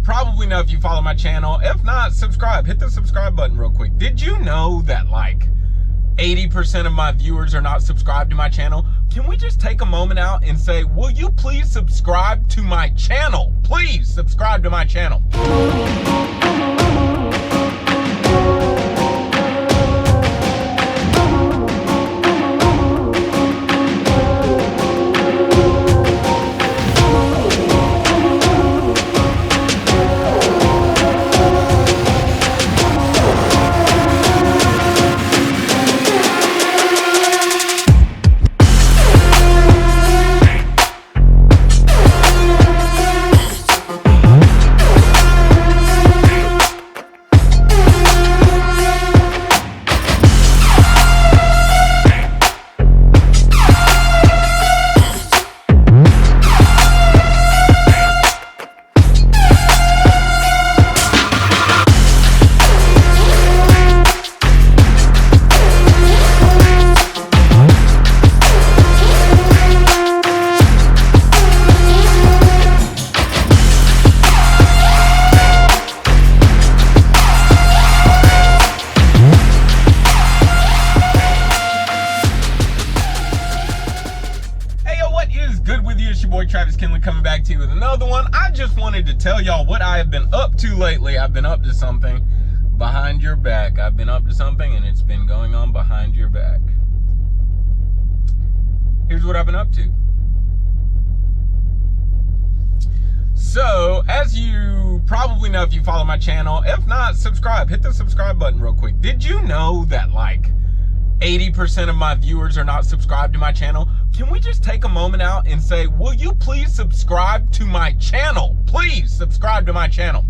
probably know if you follow my channel. If not, subscribe. Hit the subscribe button real quick. Did you know that like 80% of my viewers are not subscribed to my channel? Can we just take a moment out and say, will you please subscribe to my channel? Please subscribe to my channel. Travis Kinley coming back to you with another one. I just wanted to tell y'all what I have been up to lately. I've been up to something behind your back. I've been up to something and it's been going on behind your back. Here's what I've been up to. So, as you probably know if you follow my channel, if not, subscribe. Hit the subscribe button real quick. Did you know that like 80% of my viewers are not subscribed to my channel? Can we just take a moment out and say, will you please subscribe to my channel? Please subscribe to my channel.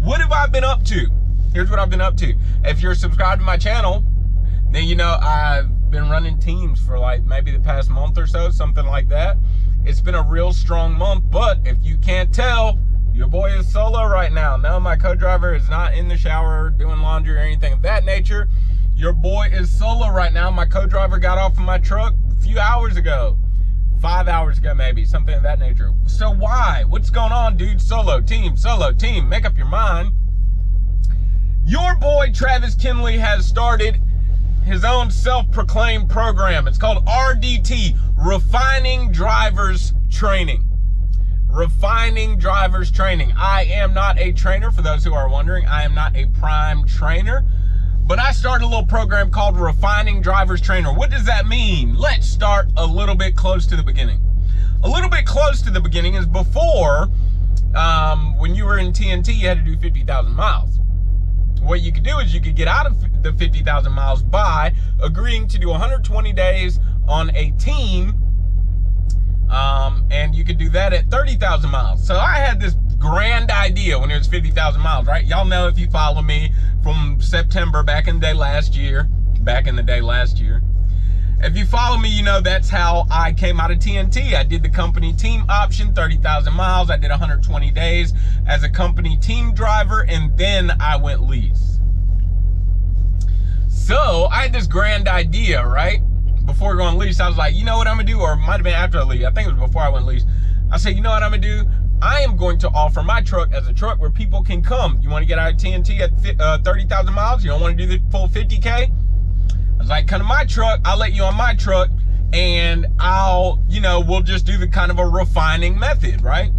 What have I been up to? Here's what I've been up to. If you're subscribed to my channel, then you know I've been running teams for like maybe the past month or so, something like that. It's been a real strong month, but if you can't tell, your boy is solo right now. No, my co-driver is not in the shower doing laundry or anything of that nature. Your boy is solo right now. My co-driver got off of my truck a few hours ago. 5 hours ago maybe, something of that nature. So why? What's going on, dude? Solo team, make up your mind. Your boy Travis Kinley has started his own self-proclaimed program. It's called RDT, Refining Drivers Training. Refining Drivers Training. I am not a trainer, for those who are wondering. I am not a prime trainer. But I started a little program called Refining Drivers Trainer. What does that mean? Let's start a little bit close to the beginning. A little bit close to the beginning is before, when you were in TNT, you had to do 50,000 miles. What you could do is you could get out of the 50,000 miles by agreeing to do 120 days on a team, and you could do that at 30,000 miles. So I had this grand idea when it was 50,000 miles, right? Y'all know if you follow me from September back in the day last year. If you follow me, you know that's how I came out of TNT. I did the company team option, 30,000 miles. I did 120 days as a company team driver, and then I went lease. So I had this grand idea, right? Before going lease, I was like, you know what I'm gonna do? Or it might have been after I lease. I think it was before I went lease. I said, you know what I'm gonna do? I am going to offer my truck as a truck where people can come. You want to get out of TNT at 30,000 miles? You don't want to do the full 50K? I was like, come to my truck. I'll let you on my truck, and we'll just do the kind of a refining method, right?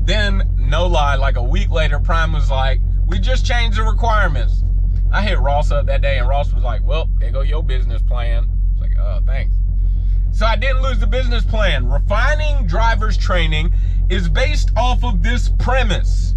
Then, no lie, like a week later, Prime was like, we just changed the requirements. I hit Ross up that day, and Ross was like, well, there go your business plan. I was like, oh, thanks. So I didn't lose the business plan. Refining Drivers Training is based off of this premise.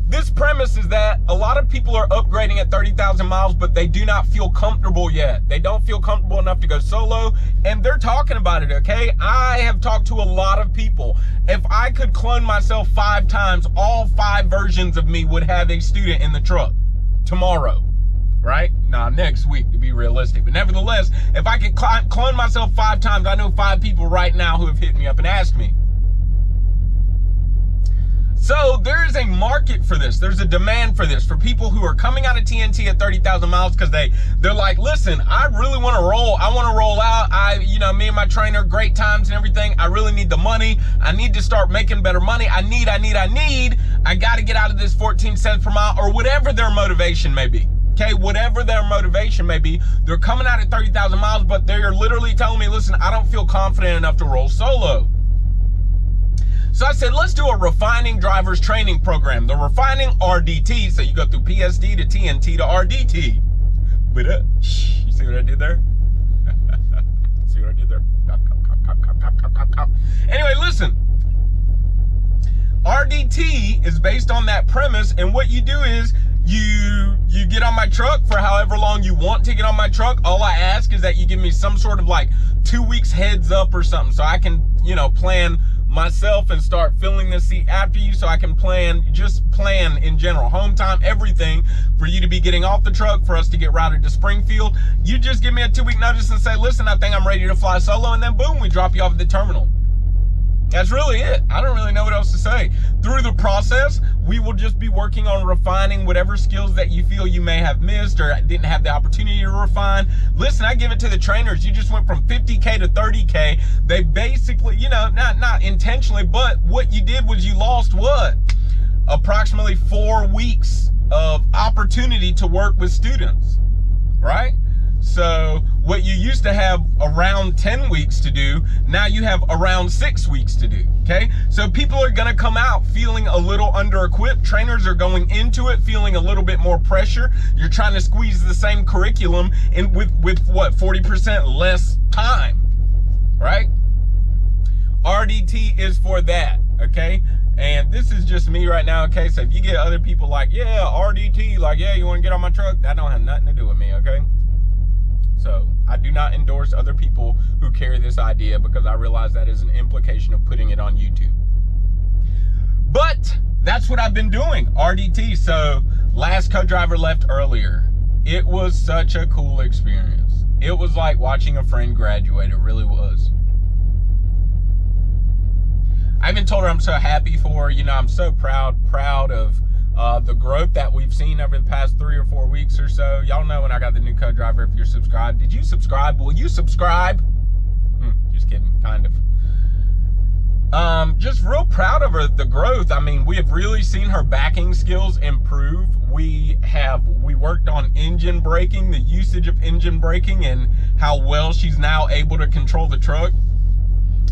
This premise is that a lot of people are upgrading at 30,000 miles, but they do not feel comfortable yet. They don't feel comfortable enough to go solo, and they're talking about it, okay? I have talked to a lot of people. If I could clone myself 5 times, all 5 versions of me would have a student in the truck tomorrow, right? Nah, next week to be realistic. But nevertheless, if I could clone myself 5 times, I know 5 people right now who have hit me up and asked me. So there is a market for this. There's a demand for this, for people who are coming out of TNT at 30,000 miles because they're like, listen, I really want to roll. I want to roll out. Me and my trainer, great times and everything. I really need the money. I need to start making better money. I need I got to get out of this 14 cents per mile, or whatever their motivation may be. Okay, whatever their motivation may be, they're coming out at 30,000 miles, but they're literally telling me, listen, I don't feel confident enough to roll solo. So I said, let's do a refining driver's training program, the refining RDT. So you go through PSD to TNT to RDT. But you see what I did there? See what I did there? Anyway, listen. RDT is based on that premise, and what you do is you get on my truck for however long you want to get on my truck. All I ask is that you give me some sort of like 2 weeks heads up or something, so I can, you know, plan myself and start filling the seat after you, so I can just plan in general, home time, everything, for you to be getting off the truck, for us to get routed to Springfield. You just give me a 2 week notice and say, listen, I think I'm ready to fly solo, and then boom, we drop you off at the terminal. That's really it. I don't really know what else to say. Through the process, we will just be working on refining whatever skills that you feel you may have missed or didn't have the opportunity to refine. Listen, I give it to the trainers. You just went from 50K to 30K. They basically, you know, not intentionally, but what you did was you lost what? Approximately 4 weeks of opportunity to work with students, right? So what you used to have around 10 weeks to do, now you have around 6 weeks to do, okay? So people are gonna come out feeling a little under-equipped. Trainers are going into it feeling a little bit more pressure. You're trying to squeeze the same curriculum in with what, 40% less time, right? RDT is for that, okay? And this is just me right now, okay? So if you get other people like, yeah, RDT, like, yeah, you wanna get on my truck? That don't have nothing to do with me, okay? So I do not endorse other people who carry this idea, because I realize that is an implication of putting it on YouTube. But that's what I've been doing, RDT. So last co-driver left earlier. It was such a cool experience. It was like watching a friend graduate. It really was. I even told her I'm so happy for her. You know, I'm so proud of the growth that we've seen over the past 3 or 4 weeks or so. Y'all know when I got the new co-driver, if you're subscribed. Did you subscribe? Will you subscribe? Just kidding, kind of. Just real proud of her, the growth. I mean, we have really seen her backing skills improve. We worked on engine braking, the usage of engine braking, and how well she's now able to control the truck.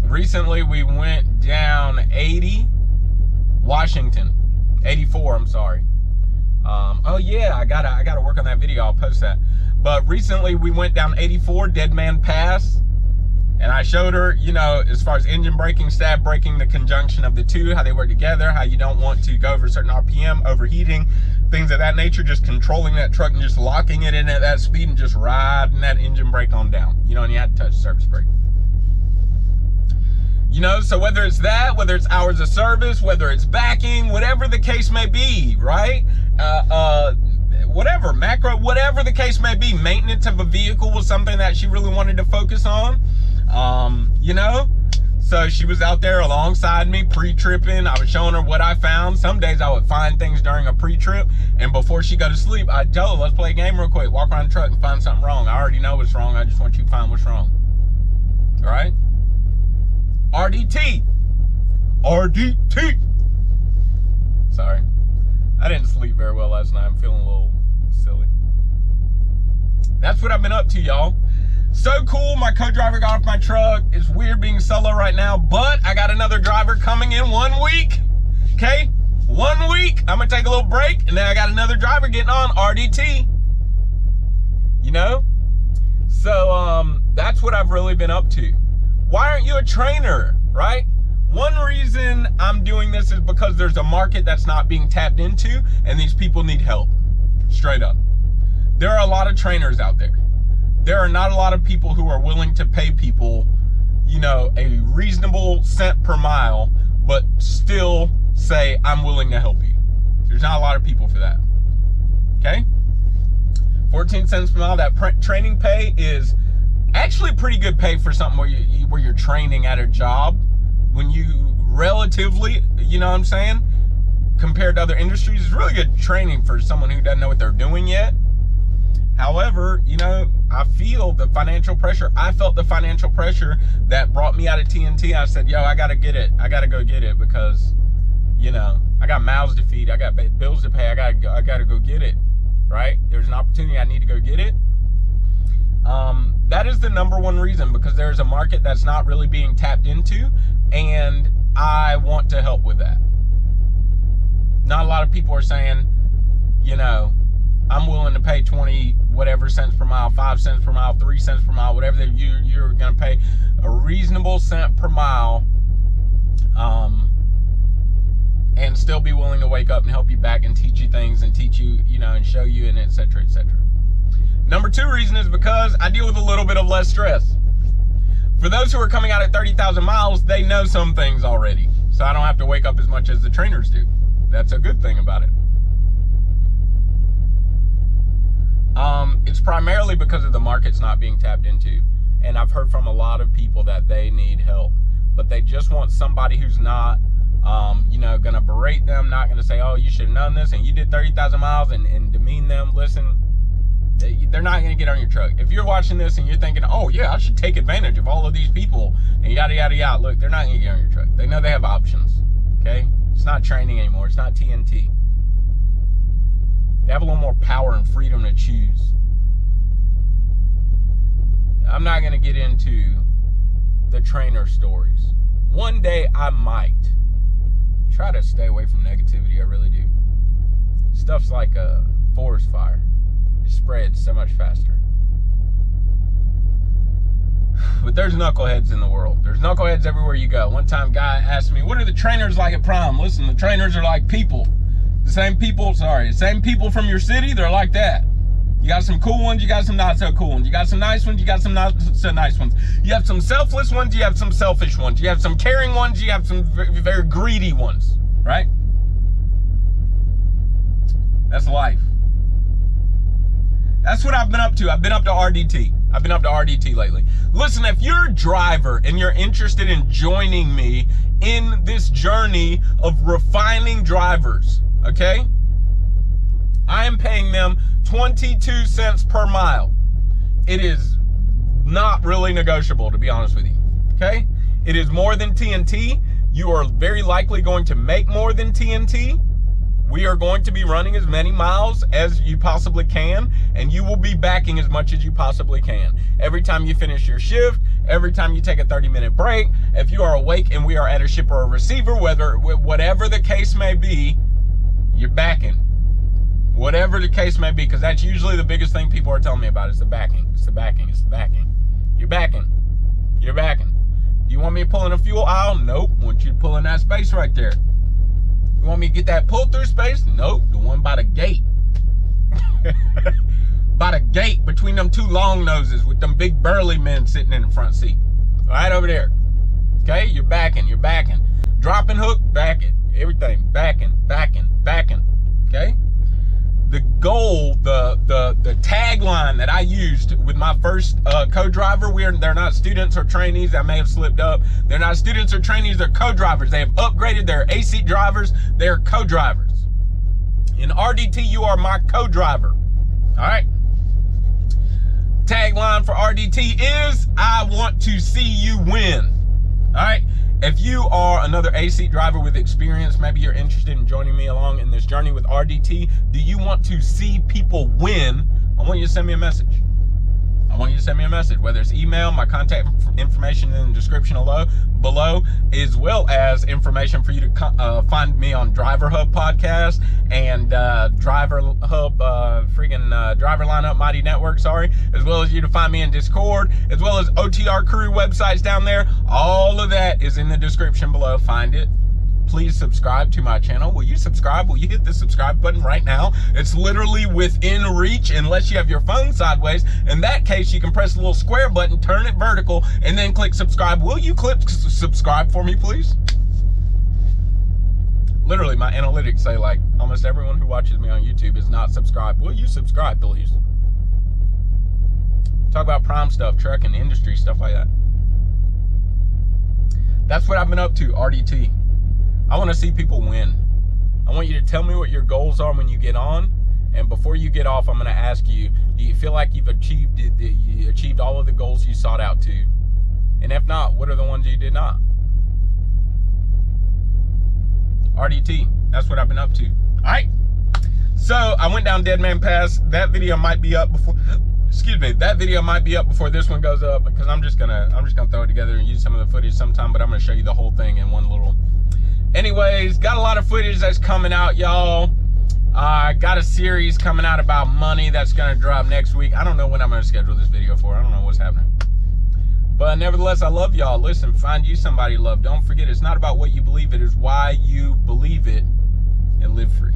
Recently, we went down 84, I'm sorry. Oh yeah, I gotta work on that video. I'll post that. But recently we went down 84 Dead Man Pass, and I showed her, you know, as far as engine braking, stab braking, the conjunction of the two, how they work together, how you don't want to go over a certain RPM, overheating, things of that nature, just controlling that truck and just locking it in at that speed and just riding that engine brake on down. You know, and you had to touch the service brake. You know, so whether it's that, whether it's hours of service, whether it's backing, whatever the case may be, right? Whatever, macro, whatever the case may be, maintenance of a vehicle was something that she really wanted to focus on. You know, so she was out there alongside me pre-tripping. I was showing her what I found. Some days I would find things during a pre-trip, and before she go to sleep, I'd tell her, let's play a game real quick, walk around the truck and find something wrong. I already know what's wrong. I just want you to find what's wrong. All right? RDT. RDT. Sorry. I didn't sleep very well last night. I'm feeling a little silly. That's what I've been up to, y'all. So cool. My co-driver got off my truck. It's weird being solo right now, but I got another driver coming in 1 week. Okay? 1 week. I'm going to take a little break, and then I got another driver getting on, RDT. You know? So, that's what I've really been up to. Why aren't you a trainer, right? One reason I'm doing this is because there's a market that's not being tapped into, and these people need help, straight up. There are a lot of trainers out there. There are not a lot of people who are willing to pay people, you know, a reasonable cent per mile, but still say, I'm willing to help you. There's not a lot of people for that, okay? 14 cents per mile, that training pay is actually pretty good pay for something where you're training at a job. When you relatively, you know what I'm saying, compared to other industries, it's really good training for someone who doesn't know what they're doing yet. However, you know, I feel the financial pressure. I felt the financial pressure that brought me out of TNT. I said, yo, I gotta get it. I gotta go get it, because, you know, I got mouths to feed, I got bills to pay, I gotta go get it, right? There's an opportunity, I need to go get it. That is the number one reason, because there's a market that's not really being tapped into, and I want to help with that. Not a lot of people are saying, you know, I'm willing to pay 20 whatever cents per mile, 5 cents per mile, 3 cents per mile, whatever you're going to pay a reasonable cent per mile, and still be willing to wake up and help you back and teach you things and teach you, you know, and show you, and et cetera, et cetera. Number two reason is because I deal with a little bit of less stress. For those who are coming out at 30,000 miles, they know some things already. So I don't have to wake up as much as the trainers do. That's a good thing about it. It's primarily because of the market's not being tapped into. And I've heard from a lot of people that they need help, but they just want somebody who's not, you know, going to berate them, not going to say, oh, you should have known this and you did 30,000 miles and demean them. Listen, they're not going to get on your truck. If you're watching this and you're thinking, oh yeah, I should take advantage of all of these people and yada, yada, yada, look, they're not going to get on your truck. They know they have options, okay? It's not training anymore. It's not TNT. They have a little more power and freedom to choose. I'm not going to get into the trainer stories. One day I might. Try to stay away from negativity, I really do. Stuff's like a forest fire. It spreads so much faster. But there's knuckleheads in the world. There's knuckleheads everywhere you go. One time a guy asked me, what are the trainers like at Prime? Listen, the trainers are like people. The same people from your city, they're like that. You got some cool ones, you got some not so cool ones. You got some nice ones, you got some not so nice ones. You have some selfless ones, you have some selfish ones. You have some caring ones, you have some very, very greedy ones, right? That's life. That's what I've been up to. I've been up to RDT. I've been up to RDT lately. Listen, if you're a driver and you're interested in joining me in this journey of refining drivers, okay? I am paying them 22 cents per mile. It is not really negotiable, to be honest with you, okay? It is more than TNT. You are very likely going to make more than TNT. We are going to be running as many miles as you possibly can, and you will be backing as much as you possibly can. Every time you finish your shift, every time you take a 30-minute break, if you are awake and we are at a ship or a receiver, whatever the case may be, you're backing. Whatever the case may be, because that's usually the biggest thing people are telling me about is the backing. It's the backing. It's the backing. You're backing. You're backing. Do you want me to pull in a fuel aisle? Nope. I want you to pull in that space right there. You want me to get that pull-through space? Nope. The one by the gate. By the gate between them two long noses with them big burly men sitting in the front seat. Right over there. Okay? You're backing. You're backing. Dropping hook, backing. Everything. Backing. Backing. Backing. Okay? The goal, the tagline that I used with my first co-driver, they're not students or trainees. I may have slipped up. They're not students or trainees. They're co-drivers. They have upgraded. They're A-seat drivers. They're co-drivers. In RDT, you are my co-driver. All right. Tagline for RDT is, I want to see you win. All right. If you are another A-seat driver with experience, maybe you're interested in joining me along in this journey with RDT. Do you want to see people win? I want you to send me a message. I want you to send me a message, whether it's email, my contact information in the description below, as well as information for you to find me on Driver Hub podcast and Driver Hub, Driver Lineup Mighty Network, as well as you to find me in Discord, as well as OTR Crew websites down there. All of that is in the description below. Find it. Please subscribe to my channel. Will you subscribe? Will you hit the subscribe button right now? It's literally within reach unless you have your phone sideways. In that case, you can press the little square button, turn it vertical, and then click subscribe. Will you click subscribe for me, please? Literally, my analytics say like almost everyone who watches me on YouTube is not subscribed. Will you subscribe, please? Talk about prime stuff, trucking, industry, stuff like that. That's what I've been up to, RDT. I want to see people win. I want you to tell me what your goals are when you get on. And before you get off, I'm going to ask you, do you feel like you've achieved all of the goals you sought out to? And if not, what are the ones you did not? RDT. That's what I've been up to. All right. So I went down Dead Man Pass. That video might be up before, excuse me, that video might be up before this one goes up, because I'm just gonna throw it together and use some of the footage sometime, but I'm gonna show you the whole thing in one little. Anyways, got a lot of footage that's coming out, y'all. I got a series coming out about money that's gonna drop next week. I don't know when I'm gonna schedule this video for. I don't know what's happening. But nevertheless, I love y'all. Listen, find you somebody to love. Don't forget, it's not about what you believe, it is why you believe it, and live free.